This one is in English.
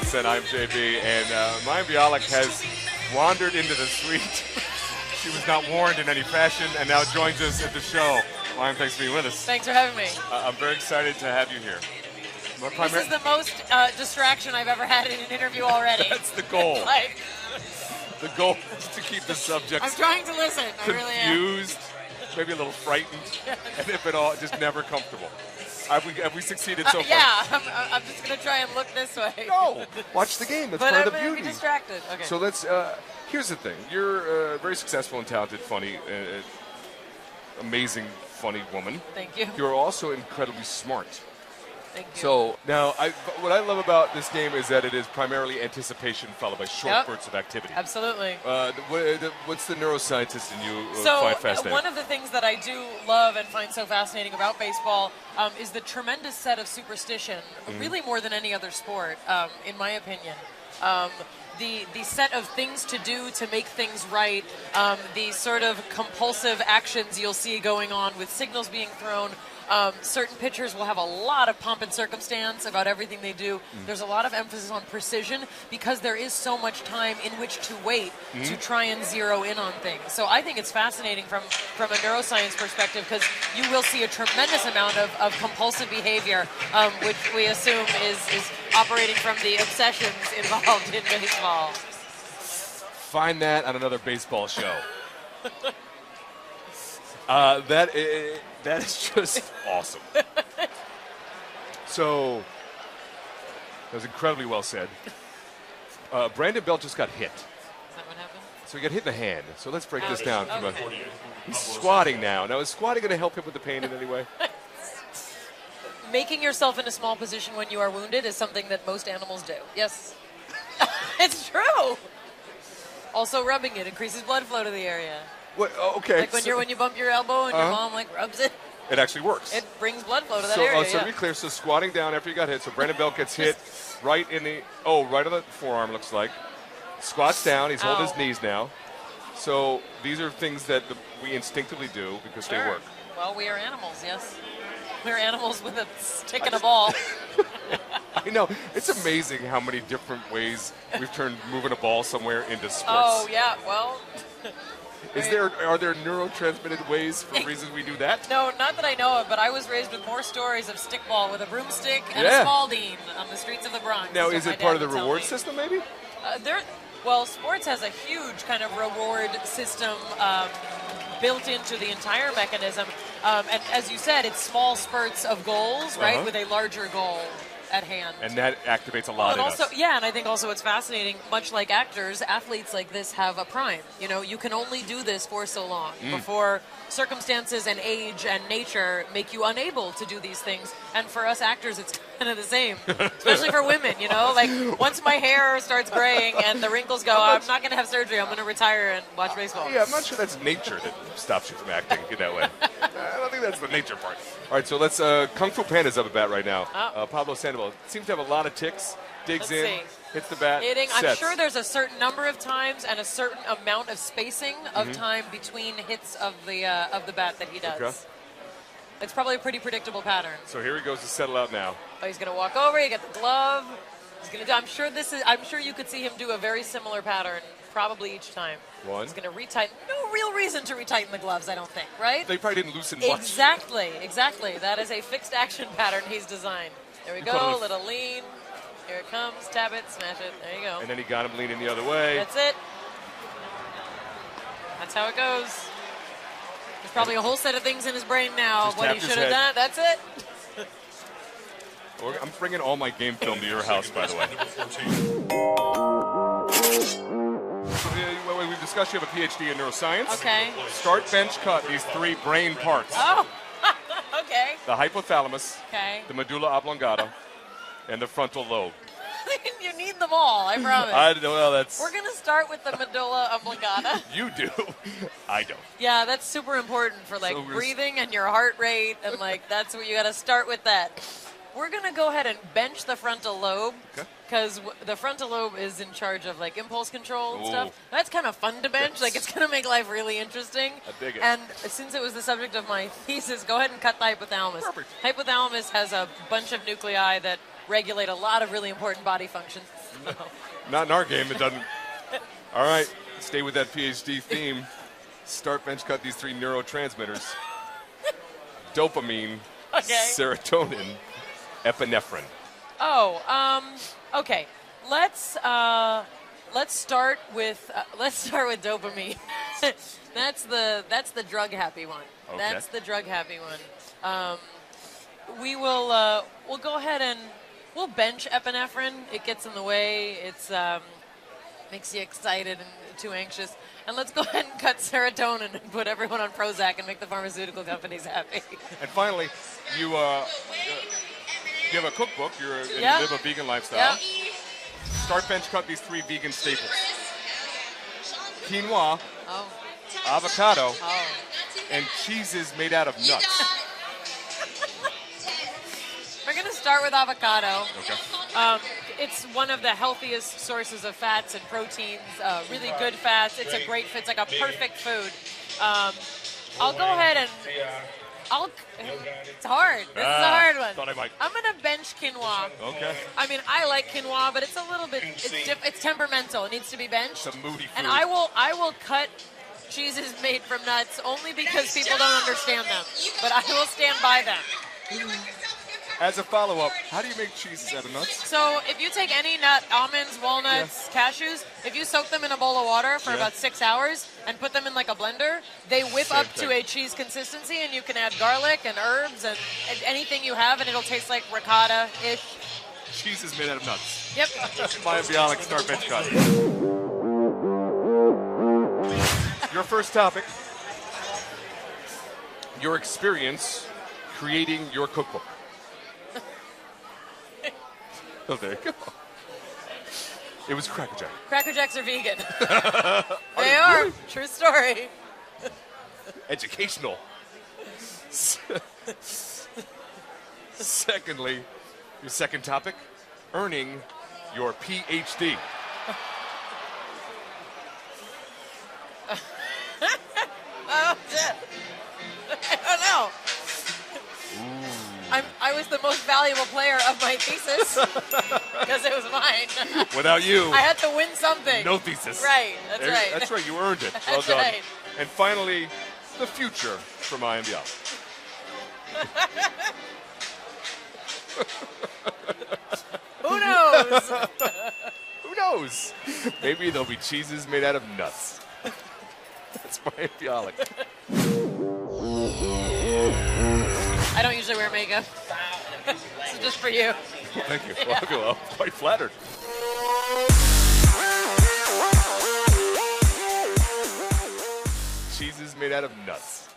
100%. I'm JB, and my bialik has wandered into the suite. She was not warned in any fashion, and now joins us at the show. Ryan, thanks for being with us. Thanks for having me. I'm very excited to have you here. This is the most distraction I've ever had in an interview already. That's the goal. The goal is to keep the subject I'm trying to listen. I really am. Confused, maybe a little frightened, and if at all, just never comfortable. Have we succeeded so far? Yeah, I'm just going to try and look this way. No, watch the game. That's but part I'm of the beauty. Be distracted. Okay. So let's. Here's the thing. You're a very successful and talented, funny, amazing, funny woman. Thank you. You're also incredibly smart. Thank you. So now, what I love about this game is that it is primarily anticipation followed by short bursts of activity. Absolutely. What's the neuroscientist in you so find fascinating? One of the things that I do love and find so fascinating about baseball is the tremendous set of superstition, really more than any other sport, in my opinion. The set of things to do to make things right, the sort of compulsive actions you'll see going on with signals being thrown. Certain pitchers will have a lot of pomp and circumstance about everything they do. There's a lot of emphasis on precision because there is so much time in which to wait to try and zero in on things. So I think it's fascinating from a neuroscience perspective because you will see a tremendous amount of compulsive behavior, which we assume is operating from the obsessions involved in baseball. Find that on another baseball show. That is just awesome. So, that was incredibly well said. Brandon Belt just got hit. Is that what happened? So he got hit in the hand. So let's break this down. He's squatting now. Now, is squatting going to help him with the pain in any way? Making yourself in a small position when you are wounded is something that most animals do. Yes. It's true. Also, rubbing it increases blood flow to the area. What? Okay. Like when you bump your elbow and your mom rubs it. It actually works. It brings blood flow to that area. So to be clear, so squatting down after you got hit. So Brandon Belt gets hit right in the right on the forearm. Looks like squats down. He's holding his knees now. So these are things that we instinctively do because they work. Well, we are animals. Yes, we're animals with a stick and a ball. I know. It's amazing how many different ways we've turned moving a ball somewhere into sports. Oh yeah. Well. Are there neurotransmitted ways for reasons we do that? No, not that I know of, but I was raised with more stories of stickball with a broomstick and a Spalding on the streets of the Bronx. Now, is it part of the reward system, maybe? Sports has a huge kind of reward system built into the entire mechanism. And as you said, it's small spurts of goals, right, with a larger goal at hand. And that activates a lot in us. Yeah, and I think also it's fascinating, much like actors, athletes like this have a prime. You know, you can only do this for so long before circumstances and age and nature make you unable to do these things. And for us actors, it's kind of the same, especially for women, you know? Like, once my hair starts graying and the wrinkles go, I'm not going to have surgery. I'm going to retire and watch baseball. Yeah, I'm not sure that's nature that stops you from acting in that way. I don't think that's the nature part. All right, so let's Kung Fu Panda's up at bat right now. Pablo Sandoval seems to have a lot of ticks, digs in, hits the bat, hitting. Sets. I'm sure there's a certain number of times and a certain amount of spacing of time between hits of the bat that he does. Okay. It's probably a pretty predictable pattern. So here he goes to settle out now. Oh, he's going to walk over. You get the glove. He's going to do. I'm sure you could see him do a very similar pattern probably each time. He's going to retighten. No real reason to retighten the gloves, I don't think, right? They probably didn't loosen much. Exactly. That is a fixed action pattern he's designed. There we go, a little lean. Here it comes, tap it, smash it. There you go. And then he got him leaning the other way. That's it. That's how it goes. There's probably a whole set of things in his brain now. What he should have done. That's it. I'm bringing all my game film to your house, by the way. We've discussed you have a PhD in neuroscience. Okay. Start, bench, cut, these three brain parts. Oh, okay. The hypothalamus, okay. The medulla oblongata, and the frontal lobe. You need them all, I promise. We're going to start with the medulla oblongata. You do. I don't. Yeah, that's super important for breathing and your heart rate, and that's what you got to start with that. We're going to go ahead and bench the frontal lobe because the frontal lobe is in charge of impulse control and stuff. That's kind of fun to bench. It's going to make life really interesting. I dig it. And since it was the subject of my thesis, go ahead and cut the hypothalamus. Perfect. Hypothalamus has a bunch of nuclei that regulate a lot of really important body functions. Not in our game, it doesn't. All right, stay with that PhD theme. Start, bench, cut these 3 neurotransmitters. Dopamine, Okay. serotonin, epinephrine. Okay. Let's start with dopamine. That's the drug happy one. Okay. That's the drug happy one. We'll go ahead and we'll bench epinephrine. It gets in the way. It's makes you excited and too anxious. And let's go ahead and cut serotonin and put everyone on Prozac and make the pharmaceutical companies happy. And finally, you have a cookbook. You live a vegan lifestyle. Yep. Start, bench, cut these 3 vegan staples. Quinoa, avocado, and cheeses made out of nuts. We're going to start with avocado. Okay. It's one of the healthiest sources of fats and proteins, really good fats. It's a great fit. It's like a perfect food. I'll go ahead and it's hard. This is a hard one. Thought I might. I'm going to bench quinoa. Okay. I mean, I like quinoa, but it's a little bit, it's temperamental. It needs to be benched. It's a moody food. And I will cut cheeses made from nuts only because people don't understand them. But I will stand by them. As a follow-up, how do you make cheeses out of nuts? So if you take any nut, almonds, walnuts, cashews, if you soak them in a bowl of water for about 6 hours and put them in like a blender, they whip up to a cheese consistency, and you can add garlic and herbs and anything you have, and it'll taste like ricotta-ish. Cheese is made out of nuts. Yep. My bialik start, bench, cut. Your first topic, your experience creating your cookbook. Oh, there you go. It was Cracker Jack. Cracker Jacks are vegan. They are. Really? True story. Educational. Secondly, your second topic, earning your PhD. Oh, shit. I don't know. I was the most valuable player of my thesis because it was mine. Without you, I had to win something. no thesis. Right, that's right. That's right, you earned it. Well That's done. right. And finally, the future for my bialik. Who knows? Who knows? Maybe there'll be cheeses made out of nuts. That's my bialik. I don't usually wear makeup. This is just for you. Thank you. Well, I'm quite flattered. Cheeses made out of nuts.